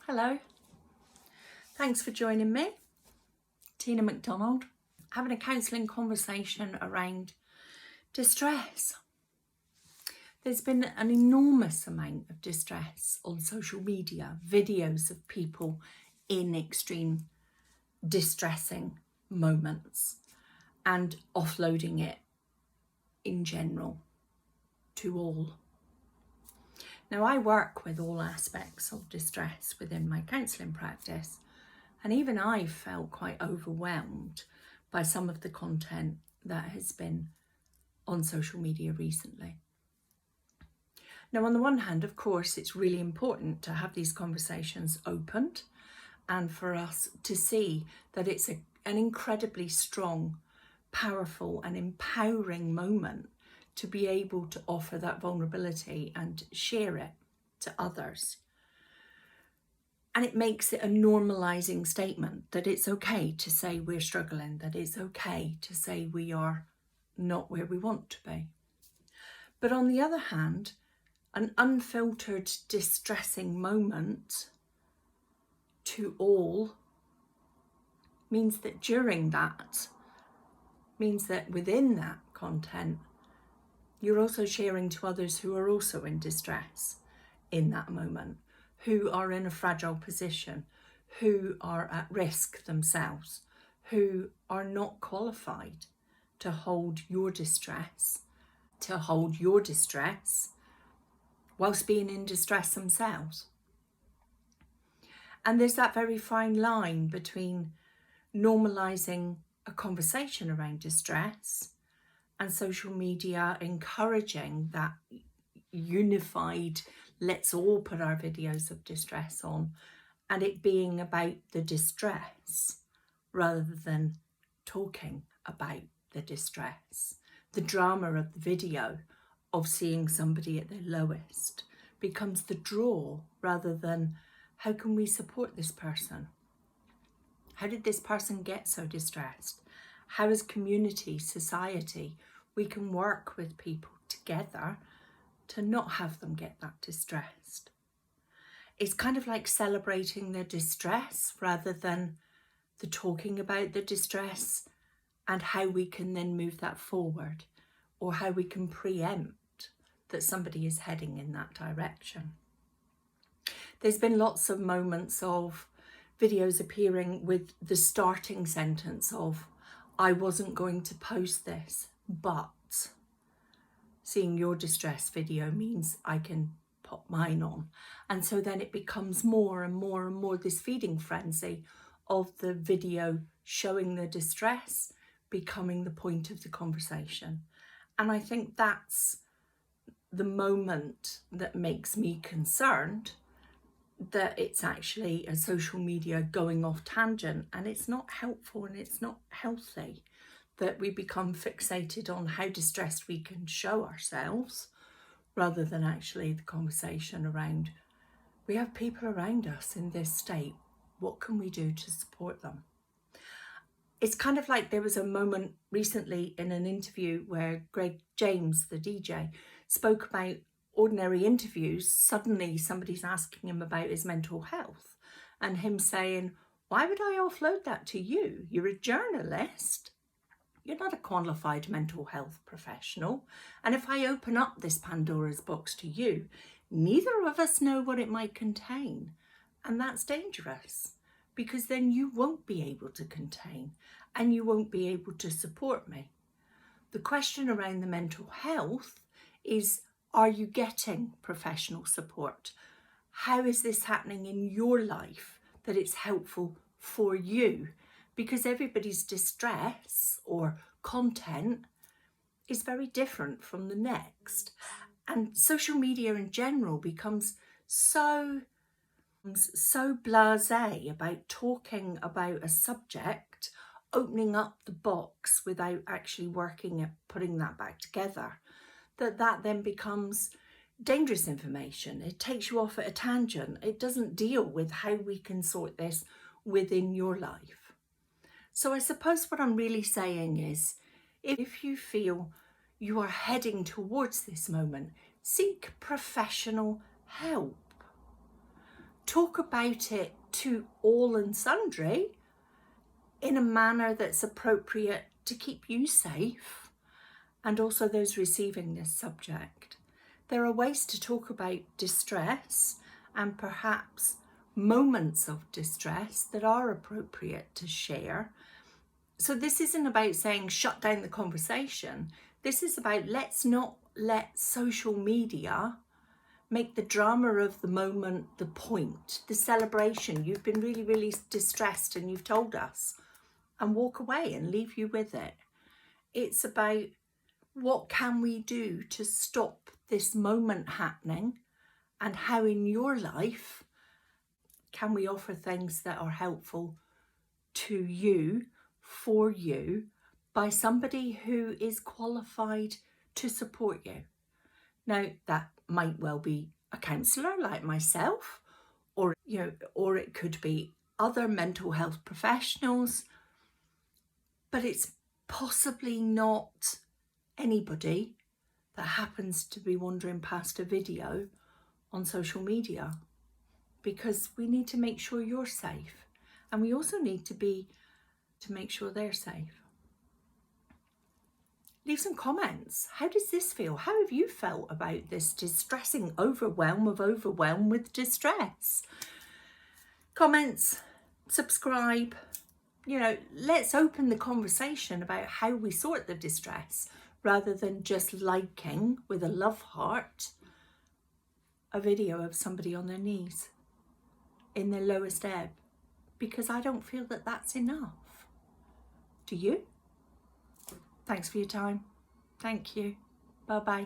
Hello, thanks for joining me. Tina McDonald, having a counselling conversation around distress. There's been an enormous amount of distress on social media, videos of people in extreme distressing moments and offloading it in general to all. Now, I work with all aspects of distress within my counselling practice, and even I felt quite overwhelmed by some of the content that has been on social media recently. Now, on the one hand, of course, it's really important to have these conversations opened and for us to see that it's an incredibly strong, powerful and empowering moment to be able to offer that vulnerability and share it to others. And it makes it a normalising statement that it's okay to say we're struggling, that it's okay to say we are not where we want to be. But on the other hand, an unfiltered, distressing moment to all means that during that, means that within that content, you're also sharing to others who are also in distress in that moment, who are in a fragile position, who are at risk themselves, who are not qualified to hold your distress, whilst being in distress themselves. And there's that very fine line between normalising a conversation around distress and social media encouraging that unified, let's all put our videos of distress on, and it being about the distress rather than talking about the distress. The drama of the video of seeing somebody at their lowest becomes the draw rather than how can we support this person? How did this person get so distressed? How as community, society, we can work with people together to not have them get that distressed. It's kind of like celebrating their distress rather than the talking about the distress and how we can then move that forward, or how we can preempt that somebody is heading in that direction. There's been lots of moments of videos appearing with the starting sentence of, I wasn't going to post this, but seeing your distress video means I can pop mine on. And so then it becomes more and more and more this feeding frenzy of the video showing the distress becoming the point of the conversation. And I think that's the moment that makes me concerned that it's actually a social media going off tangent, and it's not helpful and it's not healthy that we become fixated on how distressed we can show ourselves rather than actually the conversation around, we have people around us in this state, what can we do to support them? It's kind of like there was a moment recently in an interview where Greg James, the DJ, spoke about ordinary interviews. Suddenly somebody's asking him about his mental health and him saying, why would I offload that to you? You're a journalist. You're not a qualified mental health professional. And if I open up this Pandora's box to you, neither of us know what it might contain. And that's dangerous, because then you won't be able to contain and you won't be able to support me. The question around the mental health is, are you getting professional support? How is this happening in your life that it's helpful for you? Because everybody's distress or content is very different from the next. And social media in general becomes so blasé about talking about a subject, opening up the box without actually working at putting that back together, that then becomes dangerous information. It takes you off at a tangent. It doesn't deal with how we can sort this within your life. So I suppose what I'm really saying is, if you feel you are heading towards this moment, seek professional help. talk about it to all and sundry in a manner that's appropriate to keep you safe and also those receiving this subject. There are ways to talk about distress and perhaps moments of distress that are appropriate to share. So this isn't about saying shut down the conversation. This is about let's not let social media make the drama of the moment the point, the celebration. You've been really, really distressed and you've told us, and walk away and leave you with it. It's about what can we do to stop this moment happening, and how in your life can we offer things that are helpful to you, for you, by somebody who is qualified to support you. Now, that might well be a counsellor like myself, or it could be other mental health professionals, but it's possibly not anybody that happens to be wandering past a video on social media, because we need to make sure you're safe, and we also need to make sure they're safe. Leave some comments. How does this feel? How have you felt about this distressing overwhelm with distress? Comments, subscribe. Let's open the conversation about how we sort the distress, rather than just liking with a love heart a video of somebody on their knees in their lowest ebb, because I don't feel that that's enough. Do you? Thanks for your time. Thank you. Bye-bye.